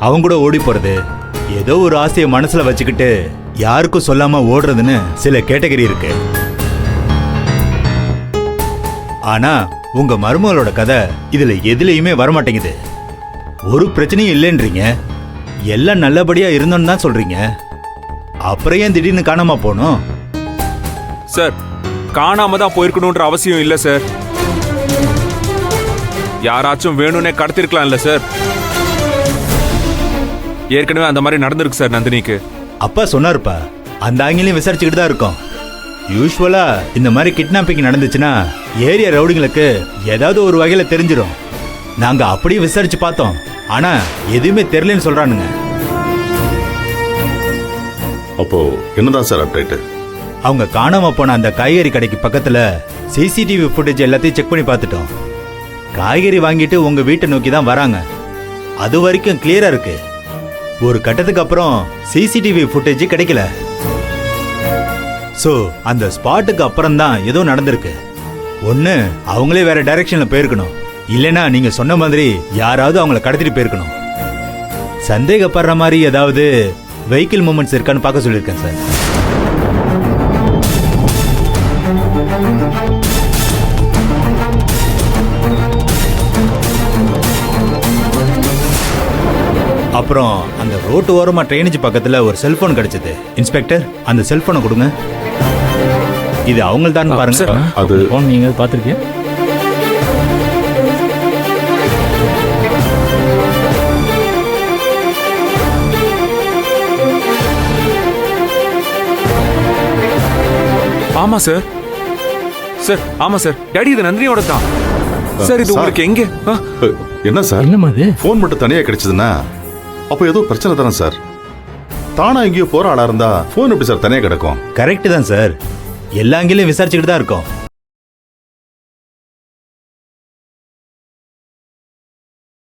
அவங்க கூட ஓடி போறது, ஏதோ ஒரு ஆசையை மனசுல வச்சுக்கிட்டு யாருக்கும் சொல்லாம ஓடுறதுன்னு சில கேட்டகரி இருக்கு. ஆனா உங்க மருமகளோட கதை இதுல எதுலயுமே வரமாட்டேங்குது. ஒரு பிரச்சனையும் இல்லைன்றீங்க, எல்லாம் நல்லபடியா இருந்தோன்னு தான் சொல்றீங்க. அப்புறம் ஏன் திடீர்னு காணாம போனோம்? சார், காணாம தான் போயிருக்கணும்ன்ற அவசியம் இல்ல சார். யாராச்சும் வேணும்னே கடத்திருக்கலாம் இல்ல சார். ஏற்கனவே அந்த மாதிரி நடந்திருக்கு சார் நந்தினிக்கு. அப்பா சொன்னாருப்பா, அந்த ஆங்கிலையும் விசாரிச்சுக்கிட்டு தான் இருக்கோம். யூஸ்வலா இந்த மாதிரி கிட்னாப்பிங் நடந்துச்சுன்னா ஏரியா ரவுடிங்களுக்கு ஏதாவது ஒரு வகையில தெரிஞ்சிடும். நாங்க அப்படியே விசாரிச்சு பார்த்தோம், ஆனா எதுவுமே தெரியலன்னு சொல்றானுங்க. அப்போ என்னதான் சார் அப்டேட்? அவங்க காணாம போன அந்த காய்கறி கடைக்கு பக்கத்துல சிசிடிவி ஃபுட்டேஜ் எல்லாத்தையும் செக் பண்ணி பார்த்துட்டோம். காய்கறி வாங்கிட்டு உங்க வீட்டை நோக்கி தான் வராங்க. அது வரைக்கும் கிளியரா இருக்கு. ஒரு கட்டத்துக்கு அப்புறம் சிசிடிவி ஃபுட்டேஜ் கிடைக்கல. சோ அந்த ஸ்பாட்டுக்கு அப்புறம் தான் ஏதோ நடந்திருக்கு. ஒண்ணு அவங்களே வேற டைரக்ஷன்ல போயிருக்கணும், இல்லைன்னா நீங்க சொன்ன மாதிரி யாராவது அவங்கள கடத்திட்டு போயிருக்கணும். சந்தேகப்படுற மாதிரி ஏதாவது வெஹிக்கிள் மூமெண்ட்ஸ் இருக்கான்னு பார்க்க சொல்லியிருக்கேன் சார். அப்புறம் அந்த ரோட்டு ஓரமா ட்ரைனேஜ் பக்கத்துல ஒரு செல்போன் கிடைச்சது. இன்ஸ்பெக்டர், அந்த செல்போனை கொடுங்க. இது அவங்கள்தான் பாருங்க. அது போன் நீங்க பாத்திருக்கீங்க? ஆமா சார். சார், ஆமா சார். டாடி, இது நந்தினியோட தான் சார். இது உங்களுக்கு எங்க? என்ன சார், என்னமா இது? போன் மட்டும் தனியா கிடைச்சதுன்னா அப்போ ஏதோ பிரச்சனை தானே சார்? தானா எங்கேயோ போற ஆளா இருந்தா போன் எப்படி சார் தனியா கிடக்கும்? கரெக்ட் தான் சார். எல்லா அங்கேயும் விசாரிச்சுக்கிட்டு தான் இருக்கோம்.